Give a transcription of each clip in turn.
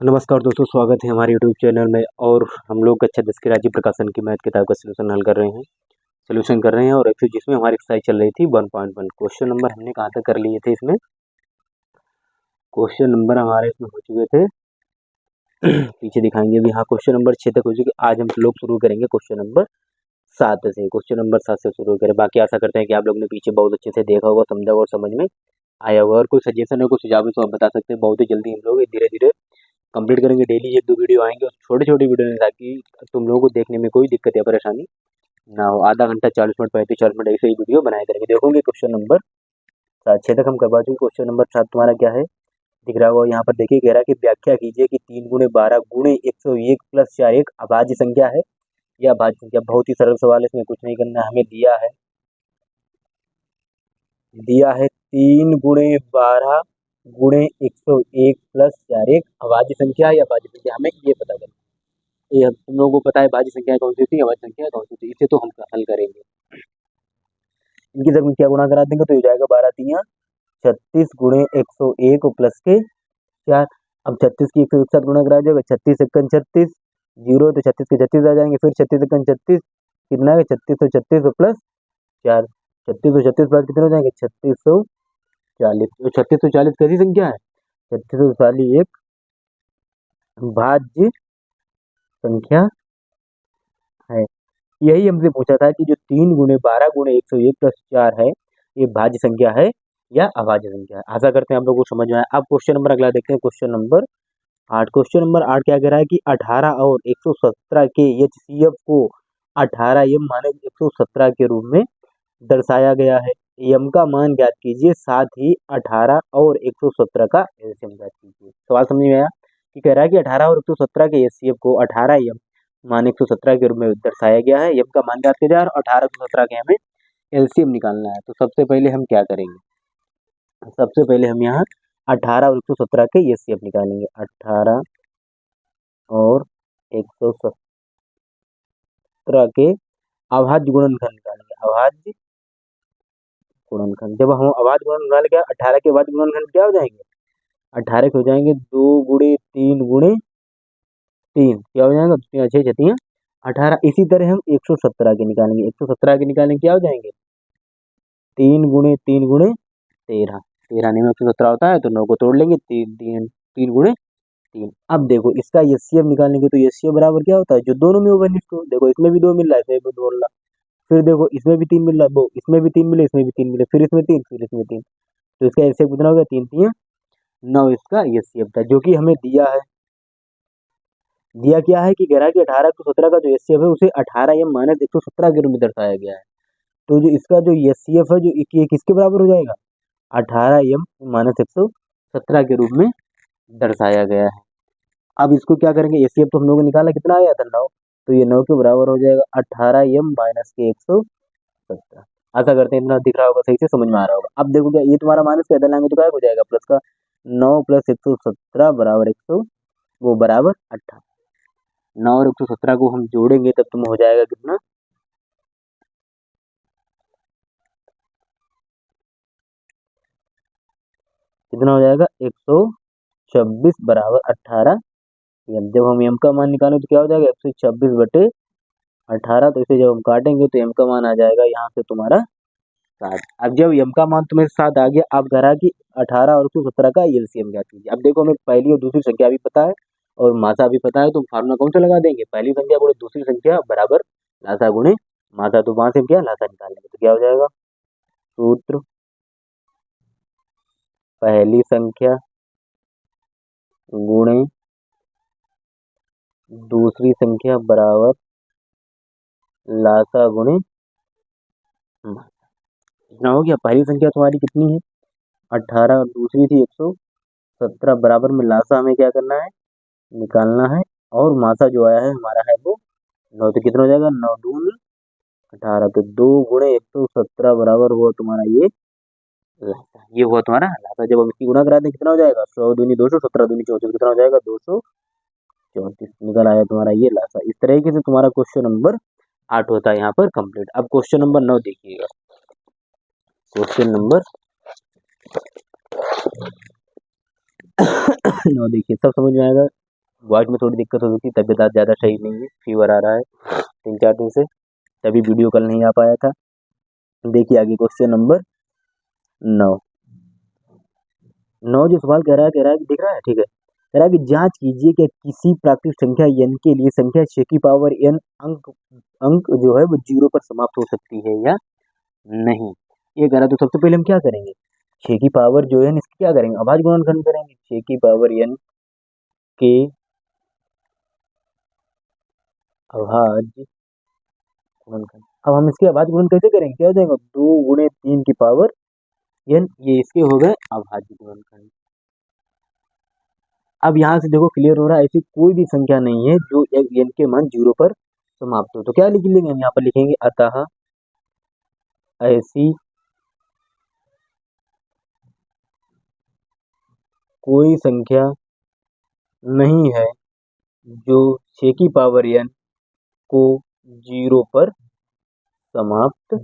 नमस्कार दोस्तों, स्वागत है हमारे यूट्यूब चैनल में। और हम लोग कक्षा 10 के राज्य प्रकाशन की मैथ किताब का सोल्यूशन हल कर रहे हैं और एक्चुअली जिसमें हमारी एक्सरसाइज चल रही थी 1.1। क्वेश्चन नंबर हमने कहाँ तक कर लिए थे इसमें? क्वेश्चन नंबर हमारे इसमें हो चुके थे पीछे दिखाएंगे अभी। हाँ, क्वेश्चन नंबर 6 तक हो चुके। आज हम लोग शुरू करेंगे क्वेश्चन नंबर 7 से। क्वेश्चन नंबर 7 से शुरू करें। बाकी आशा करते हैं कि आप लोग ने पीछे बहुत अच्छे से देखा होगा, समझा होगा और समझ में आया होगा। और कोई सजेशन है, कोई सुझाव है तो आप बता सकते हैं। बहुत ही जल्दी हम लोग धीरे धीरे कंप्लीट करेंगे। डेली 1-2 वीडियो आएंगे और छोटी छोटी वीडियो हैं, ताकि तुम लोगों को देखने में कोई दिक्कत या परेशानी ना हो। आधा घंटा 40 मिनट 35-40 मिनट ऐसे ही वीडियो बनाया करेंगे। देखोगे क्वेश्चन नंबर 6 तक हम करवा चुके। क्वेश्चन नंबर 7 तुम्हारा क्या है दिख रहा होगा यहाँ पर। देखिए, कह रहा है कि व्याख्या कीजिए कि 3 गुणे 12 गुणे 101 प्लस 4 एक अभाज्य संख्या है या अभाज्य संख्या। बहुत ही सरल सवाल है, इसमें कुछ नहीं करना। हमें दिया है 3 गुणे 12 गुणे 101 प्लस 4 एक अभाज्य संख्या या अभाज्य संख्या। हमें ये पता करना। ये तुम लोगों को पता है भाज्य संख्या कौन सी थी, अभाज्य संख्या कौन सी थी। इसे तो हम हल करेंगे। इनकी जब क्या गुणा करा देंगे तो हो जाएगा 12 3 36 गुणे 101 प्लस के 4। अब 36 की 101 के साथ गुणा करा जाएगा। 36 एकन 36 जीरो, तो 36 के 36 आ जाएंगे। फिर 36 एकन 36 कितना है? 3636 प्लस 4। 3636 प्लस कितने हो जाएंगे? 3640। तो 3640 कैसी संख्या है? 3640 एक भाज्य संख्या है। यही हमसे पूछा था कि जो 3 गुणे 12 गुणे 101 प्लस 4 है, ये भाज्य संख्या है या अभाज्य संख्या है। आशा करते हैं आप लोगों को समझ में आया। अब क्वेश्चन नंबर अगला देखते हैं, क्वेश्चन नंबर 8। क्वेश्चन नंबर 8 क्या कह रहा है कि 18 और 117 के HCF को 18 m माने 117 के रूप में दर्शाया गया है। m का मान ज्ञात कीजिए, साथ ही 18 और 117 का एलसीएम ज्ञात कीजिए। सवाल समझ में आया कि कह रहा है कि 18 और 117 के HCF को 18 m मान 117 के रूप में दर्शाया गया है। m का मान ज्ञात किया जाए और 18 117 के हमें एलसीएम निकालना है। तो सबसे पहले हम क्या करेंगे? सबसे पहले हम यहाँ 18 और 117 के HCF निकालेंगे। 18 और 117 के अभाज्य गुणनखंड निकालेंगे। अभाज्य गुणनखंड। जब हम अभाज्य गुणन निकाल के 18 के अभाज्य गुणनखंड क्या हो जाएंगे? 18 के हो जाएंगे 2 गुणे 3 गुणे 3। क्या हो जाएगा? 6 6 18। इसी तरह हम 117 के निकालेंगे। 117 के निकालेंगे क्या हो जाएंगे? 3 गुणे 3 गुणे 13। 13 में 117 होता है तो 9 को तोड़ लेंगे। 3 गुणे 3। अब देखो, इसका एचसीएफ निकालेंगे तो एचसीएफ बराबर क्या होता है? जो दोनों में होगा निश्चित। देखो, इसमें भी 2 मिल रहा है, इसमें भी 2 मिल रहा है। फिर देखो, इसमें भी 3 मिल रहा है, वो इसमें भी 3 मिले, इसमें भी 3 मिले, फिर इसमें 3, फिर इसमें 3। तो इसका एचसीएफ कितना हो गया? 3 3 9 इसका एचसीएफ था, जो कि हमें दिया है। दिया क्या है कि कह रहा है कि 18 को 17 का जो एचसीएफ है उसे 18 m माइनस 117 के रूप में दर्शाया गया है। तो जो इसका जो एचसीएफ है, जो ये किसके बराबर हो जाएगा? 18 m माइनस 117 के रूप में दर्शाया गया है। अब इसको क्या करेंगे? एचसीएफ तो हम लोगों ने निकाला, कितना आया था? 9। तो ये 9 के बराबर हो जाएगा 18 m माइनस के 117। ऐसा करते हैं, इतना दिख रहा होगा, सही से समझ में आ रहा होगा। अब देखो, क्या ये तुम्हारा माइनस का इधर लाएंगे तो क्या हो जाएगा? प्लस का 9 प्लस 117 बराबर 100 वो बराबर 18। 9 और 117 को हम जोड़ेंगे तब तुम हो जाएगा कितना? कितना हो जाएगा? 126 बराबर 18 एम। जब हम एम का मान निकालें तो क्या हो जाएगा? 126 बटे 18। तो इसे जब हम काटेंगे तो एम का मान आ जाएगा यहाँ से तुम्हारा 7। अब जब एम का मान तुम्हें 7 आ गया, अब कह रहा कि 18 और 117 का एलसीएम ज्ञात कीजिए। अब देखो, हमें पहली और दूसरी संख्या भी पता है और मासा भी पता है, तो फार्मूला कौन सा लगा देंगे? पहली संख्या गुणे दूसरी संख्या बराबर लासा गुणे मासा। तो वहां से हम क्या लासा निकालेंगे तो क्या हो जाएगा? सूत्र पहली संख्या गुणे दूसरी संख्या बराबर लासा गुणे मासा। इतना हो गया। पहली संख्या तुम्हारी कितनी है? 18 और दूसरी थी 117 बराबर में लासा हमें क्या करना है? निकालना है। और मासा जो आया है हमारा है वो 9। तो कितना हो जाएगा? 9 दूनी 18। तो 2 गुणे 117 बराबर हुआ तुम्हारा ये लासा। ये हुआ तुम्हारा लासा। जब हम इसकी गुणा करा दें कितना हो जाएगा? 100 दूनी 200, 17 दूनी 34। कितना हो जाएगा? 234 निकल आया तुम्हारा ये लासा। इस तरीके से तुम्हारा क्वेश्चन नंबर 8 होता है यहाँ पर कंप्लीट। अब क्वेश्चन नंबर 9 देखिएगा। क्वेश्चन नंबर 9 देखिए, सब समझ में आएगा। वॉइस में थोड़ी दिक्कत हो सकती है, तबीयत आज ज़्यादा सही नहीं है, फीवर आ रहा है 3-4 दिन से, तभी वीडियो कल नहीं आ पाया था। देखिए आगे क्वेश्चन नंबर 9। 9 जो सवाल कह रहा है कि दिख रहा है, ठीक है। कह रहा है कि जांच कीजिए कि किसी प्राकृतिक संख्या n के लिए संख्या 6 की पावर n अंक अंक जो है वो 0 पर समाप्त हो सकती है या नहीं। ये कह रहा है, तो सबसे पहले हम क्या करेंगे, 6 की पावर जो है इसकी क्या करेंगे, अभाज्य गुणनखंड करेंगे। 6 की पावर n के अभाज्य गुणनखंड। अब हम इसके अभाज्य गुणन कैसे करेंगे, क्या हो जाएगा, 2 गुणे 3 की पावर n, ये इसके हो गए अभाज्य गुणनखंड। अब यहाँ से देखो क्लियर हो रहा है, ऐसी कोई भी संख्या नहीं है जो n के मान 0 पर समाप्त हो। तो क्या लिख लेंगे हम, यहाँ पर लिखेंगे अतः ऐसी कोई संख्या नहीं है जो 6 की पावर n को 0 पर समाप्त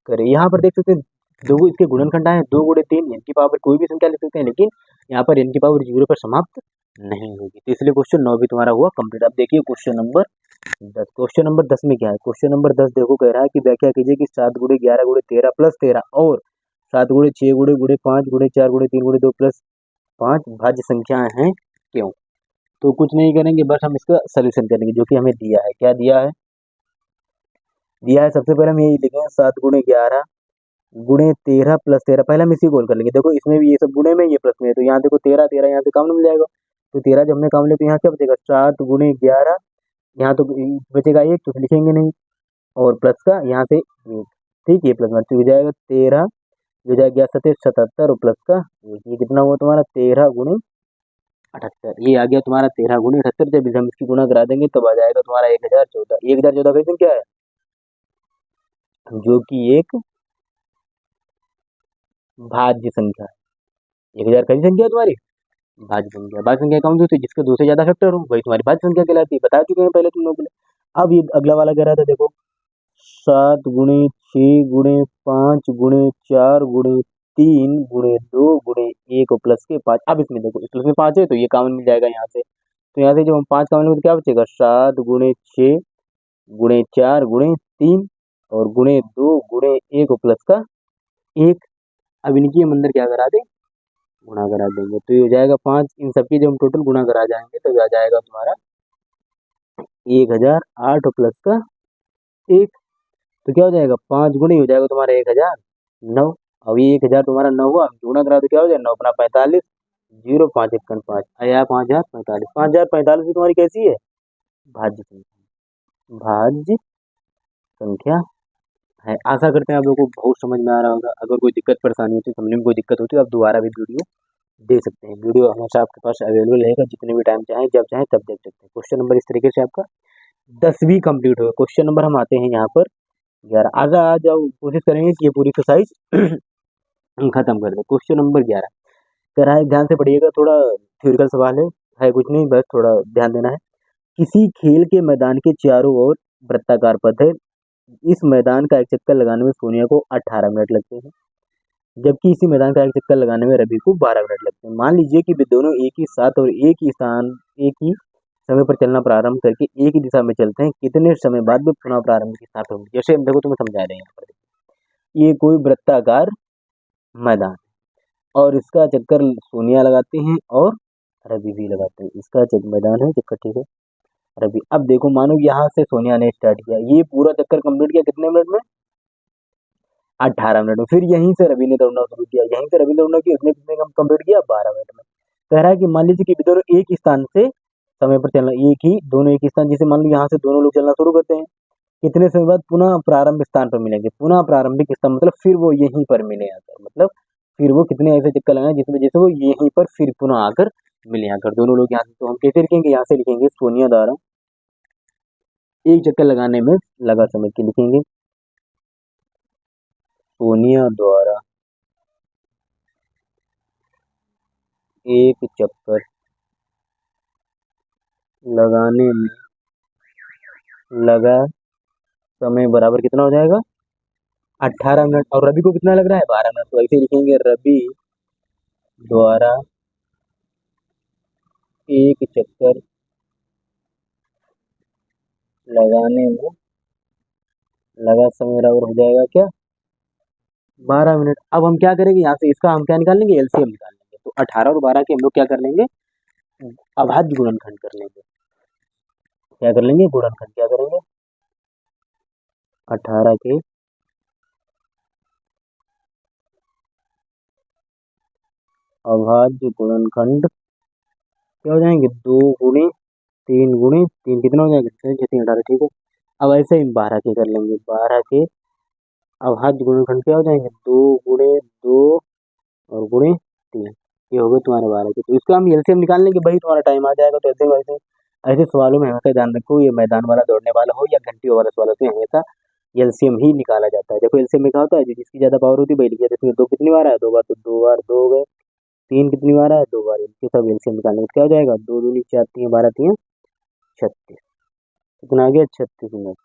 करे। यहाँ पर देख सकते हैं दो इसके गुणनखंड आए, 2 गुणे 3, n की पावर कोई भी संख्या लिख सकते हैं, लेकिन यहाँ पर n की पावर 0 पर समाप्त नहीं होगी। तो इसलिए क्वेश्चन 9 भी तुम्हारा हुआ कंप्लीट। अब देखिए क्वेश्चन नंबर 10। क्वेश्चन नंबर 10 में क्या है, क्वेश्चन नंबर 10 देखो कह रहा है कि व्याख्या कीजिए कि 7 गुणे 11 गुणे 13 प्लस 13 और 7 गुणे 6 गुणे गुणे 5 गुणे 4 गुणे 3 गुणे 2 प्लस 5 भाज्य संख्याएं हैं क्यों। तो कुछ नहीं करेंगे, बस हम इसका सोल्यूशन करेंगे जो कि हमें दिया है। क्या दिया है सबसे पहले हम यही लिखेंगे 7 गुणे 11 गुणे 13 प्लस 13, पहले हम इसी को कर लेंगे। देखो इसमें भी ये सब गुणे में, ये प्लस में है, तो यहाँ देखो 13 13 यहाँ से कॉमन मिल जाएगा, तो 13 जब हमने कॉमन लिया तो यहाँ क्या बचेगा, 7 गुणे 11, यहाँ तो बचेगा 1 तो लिखेंगे नहीं, और प्लस का यहाँ से 1, ठीक है, प्लस में तो हो जाएगा 13, हो जाएगा 77 और प्लस का 1, ये कितना हुआ तुम्हारा 13 गुणे 78, ये आ गया तुम्हारा 13 गुणे 78। जब हम इसकी गुणा करा देंगे तब आ जाएगा तुम्हारा 1014। 1014 कैसे क्या है, जो कि एक भाज्य संख्या है। 1000 कैसी संख्या है तुम्हारी, भाज्य संख्या। भाज्य संख्या कौन सी होती है, जिसके 2 से ज्यादा फैक्टर हो वही तुम्हारी भाज्य संख्या कहलाती है, बता चुके हैं पहले तुम लोग। अब ये अगला वाला कह रहा था, देखो 7 गुणे 6 गुणे 5 गुणे 4 गुणे 3 गुणे 2 गुणे 1 और प्लस के 5। अब इसमें देखो इस प्लस में 5 है तो ये कॉमन मिल जाएगा यहाँ से, तो यहाँ से जब हम 5 कॉमन लेंगे तो क्या बचेगा, 7 गुणे 6 गुणे 4 गुणे 3 और गुणे 2 गुणे 1 और प्लस का 1। अब इनकी हम अंदर क्या करा दें, गुणा करा देंगे, तो ये हो जाएगा 5, इन सबकी जब हम टोटल गुणा करा जाएंगे तो ये आ जाएगा तुम्हारा 1008 और प्लस का 1। तो क्या हो जाएगा, 5 गुणे हो जाएगा तुम्हारा 1009। अब ये 1000 तुम्हारा 9 हुआ, गुणा करा तो क्या हो जाएगा 9 अपना 45, 0 5 1 5 आया 5045। 5045 भी तुम्हारी कैसी है, भाज्य संख्या, भाज्य संख्या है। आशा करते हैं आप लोगों को बहुत समझ में आ रहा होगा। अगर कोई दिक्कत परेशानी होती है, समझने में कोई दिक्कत होती है, आप दोबारा भी वीडियो देख सकते हैं। वीडियो हमेशा आपके पास अवेलेबल रहेगा, जितने भी टाइम चाहें जब चाहें तब देख सकते हैं। क्वेश्चन नंबर इस तरीके से आपका 10 भी कंप्लीट होगा। क्वेश्चन नंबर हम आते हैं यहाँ पर 11। आगे आ जाओ, कोशिश करेंगे कि ये पूरी एक्सरसाइज खत्म कर दे। क्वेश्चन नंबर 11 कह रहा है, ध्यान से पढ़िएगा, थोड़ा थ्योरिकल सवाल है कुछ नहीं, बस थोड़ा ध्यान देना है। किसी खेल के मैदान के चारों ओर वृत्ताकार पथ है, इस मैदान का एक चक्कर लगाने में सोनिया को 18 मिनट लगते हैं, जबकि इसी मैदान का एक चक्कर लगाने में रवि को 12 मिनट लगते हैं। मान लीजिए कि वे दोनों एक ही साथ और एक ही समय पर चलना प्रारंभ करके एक ही दिशा में चलते हैं, कितने समय बाद वे पुनः प्रारंभ की स्थापित होंगे। जैसे हम देखो तुम्हें समझा रहे हैं, यहाँ पर ये कोई वृत्ताकार मैदान और इसका चक्कर सोनिया लगाते हैं और रवि भी लगाते हैं। इसका मैदान है चक्कर, ठीक है, रवि। अब देखो मानो यहाँ से सोनिया ने स्टार्ट किया, ये पूरा चक्कर कंप्लीट किया कितने मिनट में, 18 मिनट में। फिर यहीं से रवि ने दौड़ना शुरू किया, यहीं से रवि ने दौड़ना किया, उसने कितने कंप्लीट किया, 12 मिनट में। कह रहा है कि मान लीजिए कि दोनों एक ही स्थान से समय पर चलना, दोनों एक ही स्थान, जैसे मान लो यहाँ से दोनों लोग चलना शुरू करते हैं, कितने समय बाद पुनः प्रारंभिक स्थान पर मिलेंगे। पुनः प्रारंभिक स्थान मतलब फिर वो यहीं पर मिले आकर, मतलब फिर वो कितने ऐसे चक्कर लगाए जिसमें जैसे वो यहीं पर फिर पुनः आकर मिले आकर दोनों लोग यहाँ से। तो हम कैसे लिखेंगे, यहाँ से लिखेंगे सोनिया द्वारा एक चक्कर लगाने में लगा समय की, लिखेंगे सोनिया द्वारा एक चक्कर लगाने में लगा समय बराबर कितना हो जाएगा, 18 मिनट। और रवि को कितना लग रहा है, 12 मिनट। तो ऐसे लिखेंगे रवि द्वारा एक चक्कर लगाने में लगा समय बराबर हो जाएगा क्या, 12 मिनट। अब हम क्या करेंगे, यहाँ से इसका हम क्या निकाल लेंगे, एलसीएम निकाल लेंगे। तो 18 और 12 के हम लोग क्या कर लेंगे, अभाज्य गुणनखंड कर लेंगे। क्या कर लेंगे, गुणनखंड क्या करेंगे, 18 के अभाज्य गुणनखंड क्या हो जाएंगे, 2 गुणे 3 गुणे 3 कितना हो जाएगा, 6 6 3 18, ठीक है। अब ऐसे ही 12 के कर लेंगे, 12 के अभाज्य गुणनखंड क्या हो जाएंगे, 2 गुणे 2 और गुणे 3, ये हो गए तुम्हारे 12 के। तो इसका हम एलसीएम निकाल लेंगे, भाई तुम्हारा टाइम आ जाएगा। तो ऐसे वैसे ऐसे सवालों में हमेशा ध्यान रखो, ये मैदान वाला दौड़ने वाला हो या घंटियों वाला सवाल हो, तो हमेशा एलसीएम ही निकाला जाता है। देखो एलसीएम में क्या होता है, जिसकी ज्यादा पावर होती है भाई लिखिए, इसमें 2 कितनी बार है, 2 बार, तो 2 बार 2 हो गए। 3 कितनी बार है, 2 बार, इनके सब एलसीएम निकालने में क्या हो जाएगा, 2 दूनी 4 3 12 3 36, कितना आ गया, 36 मिनट।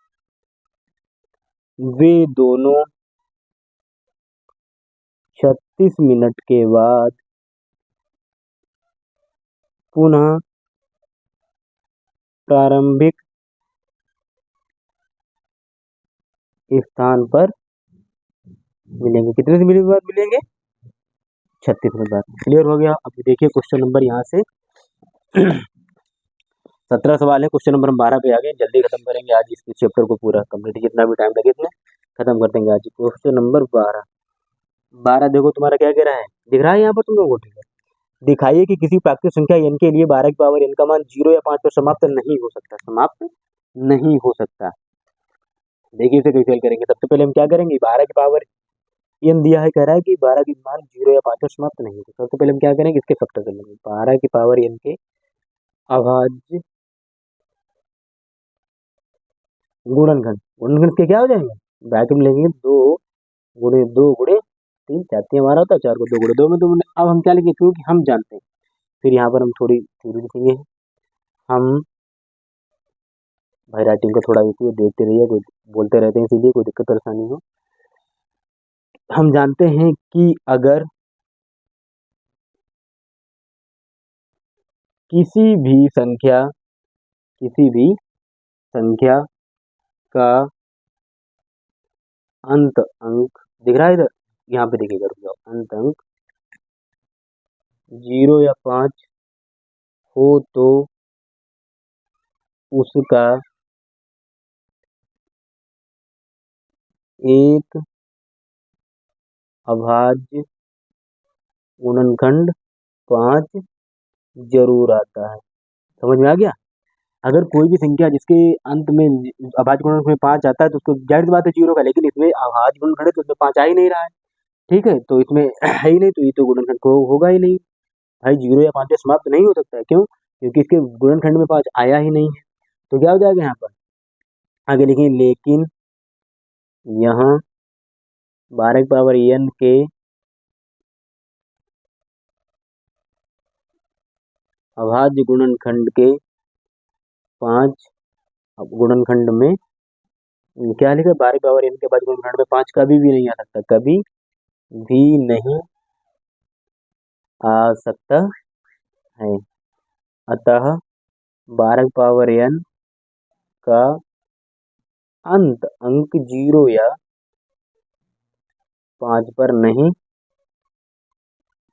वे दोनों 36 मिनट के बाद पुनः प्रारंभिक स्थान पर मिलेंगे। कितने से मिनट बाद मिलेंगे, 36 मिनट बाद। क्लियर हो गया। अब देखिए क्वेश्चन नंबर यहाँ से 17 सवाल है, क्वेश्चन नंबर हम 12 पे आ गए, जल्दी खत्म करेंगे आज इस चैप्टर को पूरा कंप्लीट, जितना भी टाइम लगे इतने खत्म कर देंगे आज। क्वेश्चन नंबर 12 देखो तुम्हारा क्या कह रहा है, दिख रहा है यहाँ पर तुम लोगों को, ठीक है। दिखाइए कि किसी प्राकृतिक संख्या n के लिए 12 की पावर n का मान 0 या 5 पर समाप्त नहीं हो सकता, समाप्त नहीं हो सकता। देखिए इसे कैसे हल करेंगे, सबसे पहले हम क्या करेंगे, 12 की पावर n दिया है, कह रहा है कि 12 की मान 0 या 5 पर समाप्त नहीं होता। सबसे पहले हम क्या करेंगे, इसके फैक्टर कर लेंगे, 12 की पावर n के अभाज्य गुणनखंड, गुणनखंड के क्या हो जाएंगे, ब्रैकेट में लेंगे 2 गुणे 2 गुणे 3, 4 हमारा होता है, 4 को 2 गुणे 2 में 2। अब हम क्या लिखेंगे, क्योंकि हम जानते हैं, फिर यहाँ पर हम थोड़ी थ्योरी लिखेंगे। हम भाई राइटिंग को थोड़ा देखते रहिए, कोई बोलते रहते हैं इसीलिए कोई दिक्कत परेशानी हो। हम जानते हैं कि अगर किसी भी संख्या का अंत अंक, दिख रहा है इधर, यहाँ पे देखिएगा, रुक जाओ, अंत अंक 0 या 5 हो तो उसका एक अभाज्य गुणनखंड 5 जरूर आता है। समझ में आ गया। अगर कोई भी संख्या जिसके अंत में अभाज्य गुणनखंड में 5 आता है, तो उसको जाहिर सी बात है 0 का, लेकिन इसमें अभाज्य गुणनखंड है तो उसमें 5 आ ही नहीं रहा है, ठीक है। तो इसमें है ही नहीं, तो ये तो गुणनखंड को होगा ही नहीं भाई, 0 या 5 से समाप्त नहीं हो सकता है। क्यों, क्योंकि इसके गुणनखंड में 5 आया ही नहीं है। तो क्या हो जाएगा यहाँ पर, आगे लिखेंगे, लेकिन यहाँ 12 की पावर n के अभाज्य गुणनखंड के 5 गुणनखंड में क्या लिखा, 12 की पावर n के अभाज्य गुणनखंड में 5 कभी भी नहीं आ सकता, कभी भी नहीं आ सकता है। अतः 12 की पावर n का अंत अंक 0 या 5 पर नहीं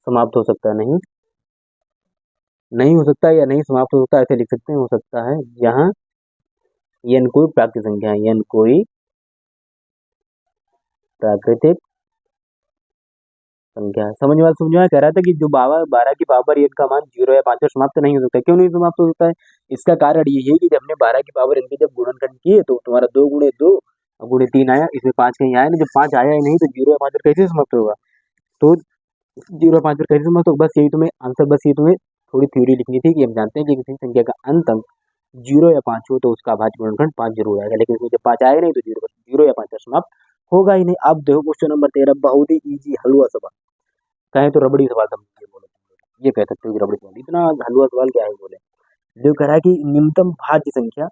समाप्त हो सकता, नहीं नहीं हो सकता या नहीं समाप्त हो सकता, ऐसे लिख सकते हैं, हो सकता है जहां n कोई प्राकृतिक संख्या है, n कोई प्राकृतिक संख्या है। समझ में कह रहा था कि जो 12 की पावर n का मान 0 या 5 पर समाप्त नहीं हो सकता, क्यों नहीं समाप्त हो सकता है, इसका कारण ये है कि जब हमने 12 की पावर n के जब गुणनखंड किए, तो तुम्हारा 2 गुणे 2 और गुणे 3 आया, इसमें 5 कहीं आया नहीं, जब 5 आया ही नहीं तो 0 या 5 पर कैसे समाप्त होगा, तो 0 या 5 पर कैसे समाप्त होगा। बस यही तुम्हें आंसर, बस ये तुम्हें थोड़ी थ्योरी लिखनी थी कि हम जानते हैं कि किसी संख्या का अंत अंक 0 या 5 हो तो उसका अभाज्य गुणनखंड 5 जरूर आएगा, लेकिन इसमें जब 5 आएगा नहीं तो 0 या 5 पर समाप्त होगा ही नहीं। अब देखो क्वेश्चन नंबर 13, बहुत ही इजी हलवा सवाल, कहें तो रबड़ी सवाल, समझ ये बोलो, ये कह सकते हो कि रबड़ी सवाल, इतना हलवा सवाल क्या है बोले। जो कह रहा है कि न्यूनतम भाज्य संख्या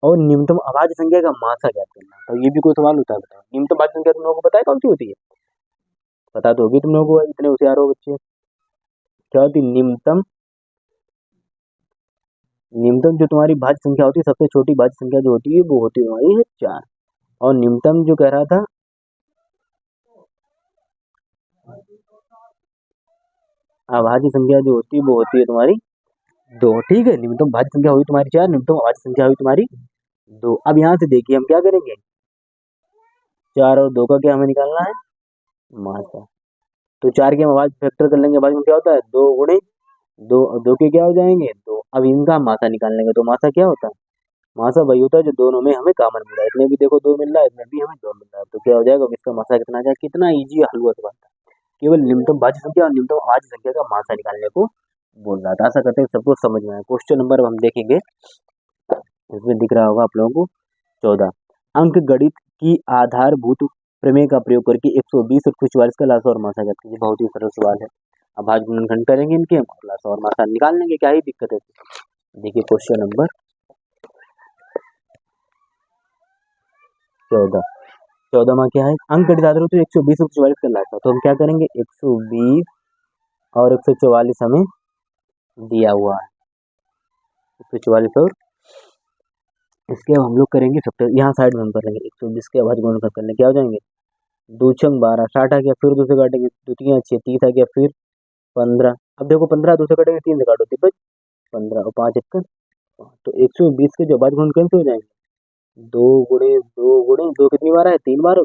और न्यूनतम अभाज्य संख्या का मासा ज्ञात करना, तो ये भी कोई सवाल होता है, बताओ। न्यूनतम भाज्य संख्या तुम लोगों को पता है कौन सी होती है, पता तो होगी तुम लोगों को, इतने होशियार हो बच्चे। क्या होती है न्यूनतम न्यूनतम जो तुम्हारी भाज्य संख्या होती है, सबसे छोटी भाज्य संख्या जो होती है वो होती है तुम्हारी है 4। और न्यूनतम जो कह रहा था, अभाज्य संख्या जो होती है वो होती है तुम्हारी 2। ठीक है, न्यूनतम भाज्य संख्या हुई तुम्हारी 4, न्यूनतम अभाज्य संख्या हुई तुम्हारी 2। अब यहाँ से देखिए हम क्या करेंगे, 4 और 2 का क्या हमें निकालना है, मासा। तो 4 के हम अभाज्य फैक्टर कर लेंगे, अभाज्य में क्या होता है 2 गुणे 2, और 2 के क्या हो जाएंगे 2। अब इनका हम मासा निकाल लेंगे, तो मासा क्या होता है, मासा वही होता है जो दोनों में हमें कॉमन मिल रहा है। इसमें भी देखो 2 मिल रहा है, इसमें भी हमें 2 मिल रहा है, तो क्या हो जाएगा, अब इसका मासा कितना आ जाएगा, कितना ईजी हल हुआ सवाल था। केवल न्यूनतम भाज्य संख्या और न्यूनतम अभाज्य संख्या का मासा निकालने को बोल रहा था। आशा करते हैं सबको समझ में आया। क्वेश्चन नंबर हम देखेंगे, इसमें दिख रहा होगा आप लोगों को 14। अंक गणित की आधारभूत प्रमेय का प्रयोग करके 120 और 144 का लासा और मासा ज्ञात कीजिए। बहुत ही सरल सवाल है। अब भाज्य गुणनखंड करेंगे इनके, हम लासा और मासा निकाल लेंगे, क्या ही दिक्कत है। देखिए क्वेश्चन नंबर 14 में क्या है, अंक गणित आधारभूत 120 और 144 का लासा। तो हम क्या करेंगे, 120 और 144 हमें दिया हुआ है, 144 और इसके अब हम लोग करेंगे फैक्टर, यहाँ साइड में हम कर लेंगे 120 के अभाज्य गुणनखंड करने, क्या हो जाएंगे, 2 छंग 12, 60 आ गया, फिर 2 से काटेंगे, 2 3 6, 30 आ गया, फिर 15। अब देखो 15 2 से काटेंगे, 3 से काटो, 15 और 5 1 तो 120 के जो अभाज्य गुणनखंड कैसे हो जाएंगे, 2 कितनी बार है, 3 बार,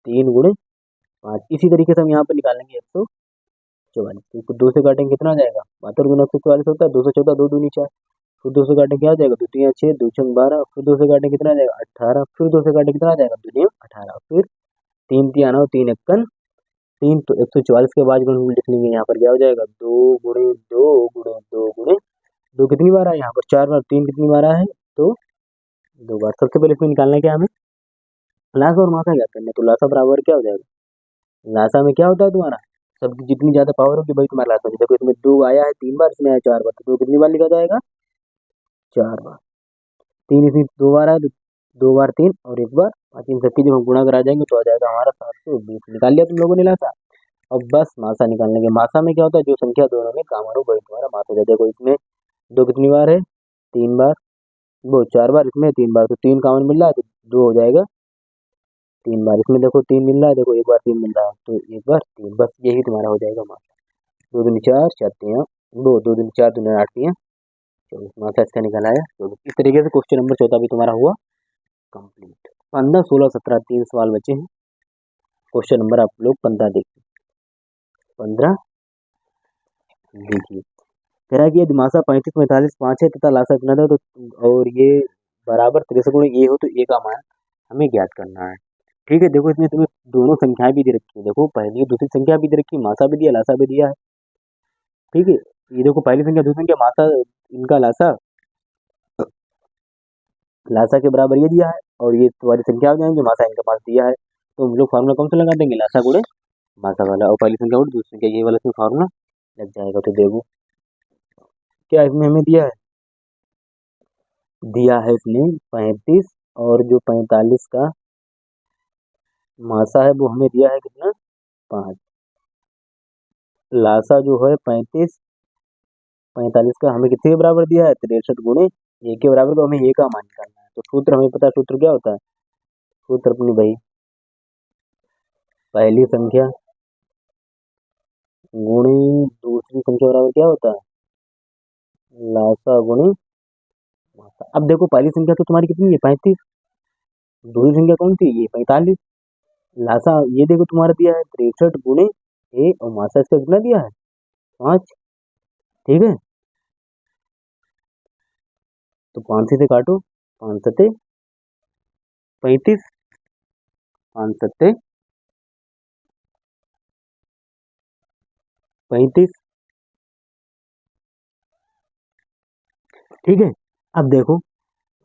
3 गुणे 5। इसी तरीके से हम यहाँ पर निकालेंगे 144, तो 2 से काटेंगे कितना आ जाएगा, 72 गुना 144 होता है, 214, 2 दूनी 4, फिर 2 से काटेंगे क्या आ जाएगा, 2 3 6, 2 छंग 12, फिर 2 से काटेंगे कितना आ जाएगा 18, फिर 2 से काटेंगे कितना आ जाएगा, 2 18, फिर 3 3 9, 3 1 3, तो 144 के बाद गुण लिख लेंगे, यहाँ पर क्या हो जाएगा, 2 गुणे 2 गुणे 2 गुणे 2 कितनी बार आया, यहाँ पर 4 बार, 3 कितनी बार आया है, तो 2 बार। सबसे पहले इसमें निकालना है क्या हमें, लासा और मासा क्या करना है, तो लासा बराबर क्या हो जाएगा, लासा में क्या होता है तुम्हारा, सबकी जितनी ज्यादा पावर होगी भाई तुम्हारा लासा। देखो इसमें 2 आया है 3 बार, इसमें आया 4 बार, तो 2 कितनी बार लिखा जाएगा, 4 बार। 3 इसमें 2 बार आया, तो 2 बार 3 और 1 बार 5, इन सबकी जब हम गुणा करा जाएंगे तो आ जाएगा हमारा 720। निकाल लिया तुम लोगों ने लासा। अब बस मासा निकालने के, मासा में क्या होता है, जो संख्या दोनों में कॉमन हो वही तुम्हारा मासा हो जाता है। देखो इसमें 2 कितनी बार है, 3 बार, वो 4 बार, इसमें 3 बार, तो 3 कॉमन मिल रहा है, तो 2 हो जाएगा 3 बार। इसमें देखो 3 मिल रहा है, देखो 1 बार 3 मिल रहा है, तो 1 बार 3, बस यही तुम्हारा हो जाएगा मासा। 2 दूनी 4, 4 3 2, 2 दूनी 4, 2 8 3 24, मासा इसका निकल आया 24। इस तरीके से क्वेश्चन नंबर 14 भी तुम्हारा हुआ कंप्लीट। 15 16 17 3 सवाल बचे हैं। क्वेश्चन नंबर आप लोग 15 देखिए, 15 देखिए, कह रहा है कि यदि मासा 35 45 5 है तथा लासा इतना था, तो और ये बराबर 63 गुणे ये हो, तो ए का मान हमें ज्ञात करना है। ठीक है, देखो इसमें तुम्हें दोनों संख्याएं भी दे रखी है, देखो पहली दूसरी संख्या भी दे रखी है, मासा भी दिया लासा भी दिया है। ठीक है, ये देखो पहली संख्या दूसरी संख्या मासा, इनका लासा लासा के बराबर ये दिया है, और ये तुम्हारी संख्या हो जाएंगे, मासा इनके पास दिया है, तो हम लोग फार्मूला कौन सा लगा देंगे, लासा गुणे मासा वाला, और पहली संख्या गुणे दूसरी संख्या, ये वाला इसमें फार्मूला लग जाएगा। तो देखो क्या इसमें हमें दिया है इसमें 35, और जो 45 का मासा है वो हमें दिया है कितना 5, लासा जो है 35 45 का हमें कितने के बराबर दिया है 63 गुणे ए के बराबर, तो हमें ए का मान निकालना है। तो सूत्र हमें पता है, सूत्र क्या होता है, सूत्र अपनी भाई पहली संख्या गुणे दूसरी संख्या बराबर क्या होता है, लासा गुणे मासा। अब देखो पहली संख्या तो तुम्हारी कितनी है 35, दूसरी संख्या कौन सी ये 45, लासा ये देखो तुम्हारा दिया है 63 गुणे ए, और मासा इसका कितना दिया है 5। ठीक है, तो 5 से काटो, 5 सत्ते 35, 5 सत्ते 35। ठीक है, अब देखो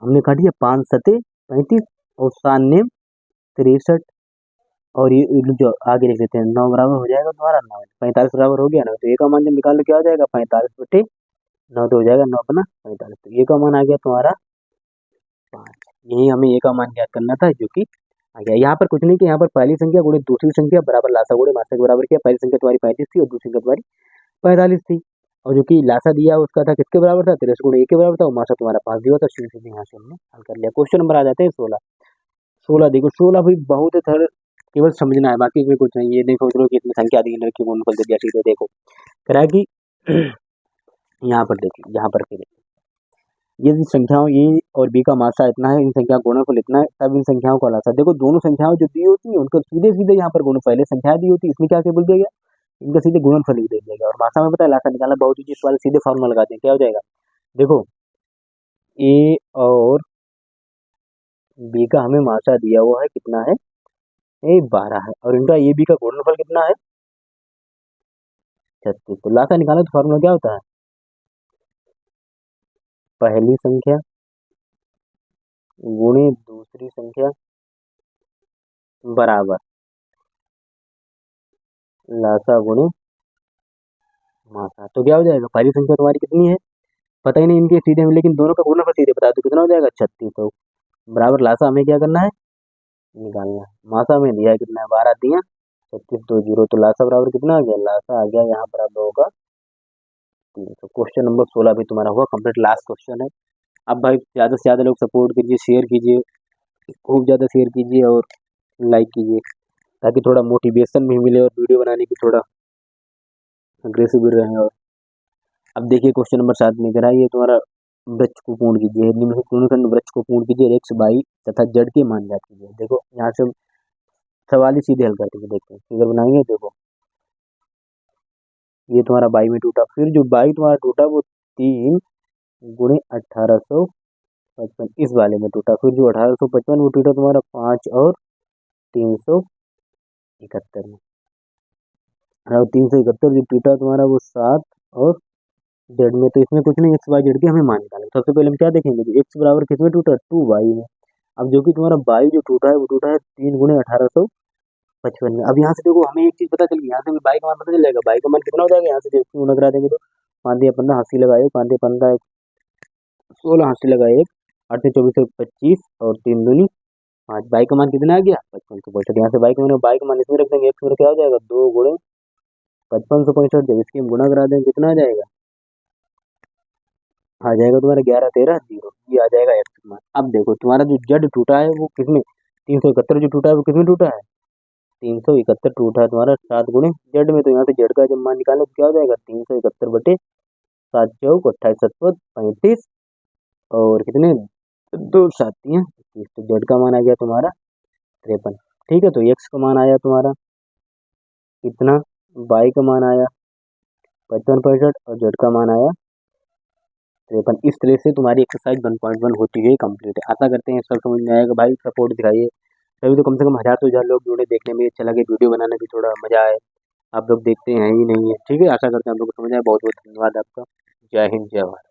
हमने काट दिया 5 सत्ते 35 और 7 ने 63, और ये जो आगे लिख देते हैं 9 बराबर हो जाएगा तुम्हारा 9, 45 बराबर हो गया ना, तो ए का मान जब निकाल लो क्या हो जाएगा 45 बटे 9, तो हो जाएगा 9 बना 45, तो ए का मान आ गया तुम्हारा 5। यही हमें ए का मान ज्ञात करना था, जो कि आ गया। यहाँ पर कुछ नहीं कि यहाँ पर पहली संख्या गुणे दूसरी संख्या बराबर लासा गुणे मासा के बराबर किया, पहली संख्या तुम्हारी 35 थी और दूसरी संख्या तुम्हारी 45 थी। और जो कि लासा दिया उसका था किसके बराबर था, 63 गुणे ए के बराबर था, और मासा तुम्हारा 5 दिया था, सीधे सीधे यहाँ से हमने हल कर लिया। क्वेश्चन नंबर आ जाते हैं 16। 16 देखो, 16 भाई बहुत है थर्ड, केवल समझना है, बाकी इसमें कुछ नहीं। ये नहीं सोच लो कि इसमें संख्या दी है कि गुणनफल दे दिया, सीधे देखो कह रहा है कि यहाँ पर देखिए, यहाँ पर फिर ये संख्याओं ए और बी का मासा इतना है, इन संख्या का गुणनफल इतना है, तब इन संख्याओं का लासा। देखो दोनों संख्याओं जो दी होती है उनका सीधे सीधे यहाँ पर गुण, पहले संख्या दी होती है, इसमें क्या क्या बोल दिया गया, इनका सीधे गुणनफल लिख दिया जाएगा। और मासा में पता है लासा निकालना बहुत ईजी, इस वाले सीधे फॉर्मूला लगाते हैं, क्या हो जाएगा देखो, ए और बी का हमें मासा दिया हुआ है कितना है, ये 12 है, और इनका ए बी का गुणनफल कितना है 36। तो लासा निकालना तो फॉर्मूला क्या होता है, पहली संख्या गुणे दूसरी संख्या बराबर लासा गुणे मासा। तो क्या हो जाएगा, पहली संख्या तुम्हारी कितनी है पता ही नहीं इनके सीधे में, लेकिन दोनों का गुणनफल सीधे बता दो कितना हो जाएगा 36। तो बराबर लासा हमें क्या करना है, निकालना है। मासा में दिया है कितना है, 12 दिया 36 2 0, तो लासा बराबर कितना आ गया, लासा आ गया यहाँ बराबर होगा 3। तो क्वेश्चन नंबर 16 भी तुम्हारा हुआ कंप्लीट, लास्ट क्वेश्चन है। अब भाई ज़्यादा से ज़्यादा लोग सपोर्ट कीजिए, शेयर कीजिए, खूब ज़्यादा शेयर कीजिए और लाइक कीजिए, ताकि थोड़ा मोटिवेशन भी मिले और वीडियो बनाने की थोड़ा अग्रेसिव भी रहे। और अब देखिए क्वेश्चन नंबर 7 में करा, ये तुम्हारा वृक्ष को पूर्ण कीजिए, निम्नलिखित पूर्णखंड वृक्ष को पूर्ण कीजिए, एक्स वाई तथा जेड के मान ज्ञात कीजिए। देखो यहाँ से सवाल ही सीधे हल करते हैं, देखते हैं फिगर बनाएंगे। देखो ये तुम्हारा बाई में टूटा, फिर जो बाई तुम्हारा टूटा वो 3 गुणे 1855 इस वाले में टूटा, फिर जो 1855 वो टूटा तुम्हारा 5 और 371 में, और 371 जो टूटा तुम्हारा वो 7 और जेड में। तो इसमें कुछ नहीं, एक्स वाई जेड के हमें मान निकालेंगे। सबसे पहले हम क्या देखेंगे, जो एक्स बराबर किस में टूटा, 2 वाई में। अब जो कि तुम्हारा बाई जो टूटा है वो टूटा है 3 गुणे 1855 में। अब यहाँ से देखो हमें एक चीज पता चल गई, यहाँ से भी बाई का मान पता चल जाएगा, बाई का मान कितना हो जाएगा, यहाँ से देखो गुणा करा देंगे तो 5 दिया 15, हंसी लगाए 5 दिया 15 16, हंसी लगाए 1 8 से 24 से 25 और 3 दूनी 5, बाई का मान कितना आ गया 5565। यहाँ से बाई का मान इसमें रख देंगे, एक्स में क्या हो जाएगा 2 गुणे 5565। जब इसकी हम गुणा करा देंगे कितना आ जाएगा, आ जाएगा तुम्हारा 11 13 0, ये आ जाएगा एक्स मान। अब देखो तुम्हारा जो जड टूटा है वो किसमें, 371 जो टूटा है वो किसमें टूटा है, 371 टूटा है तुम्हारा 7 गुणे जेड में। तो यहाँ से जेड का जब मान निकालो तो क्या हो जाएगा, 371 बटे 7 चौक 28 7 35 और कितने 2 7 3 30। तो जेड का मान आ गया तुम्हारा 53। ठीक है, तो एक्स का मान आया तुम्हारा कितना, बाई का मान आया 55 और जेड का मान आया 53। इस तरह से तुम्हारी एक्सरसाइज 1.1 होती हुई कंप्लीट है। आशा करते हैं सब समझ में आएगा भाई, सपोर्ट दिखाइए, तभी तो कम से कम 1000 से 1000 लोग जुड़े, देखने में अच्छा लगे, वीडियो बनाने में थोड़ा मजा आए। आप लोग देखते हैं ही नहीं है, ठीक है, आशा करते हैं आप लोग को समझ आए। बहुत बहुत धन्यवाद आपका, जय हिंद जय भारत।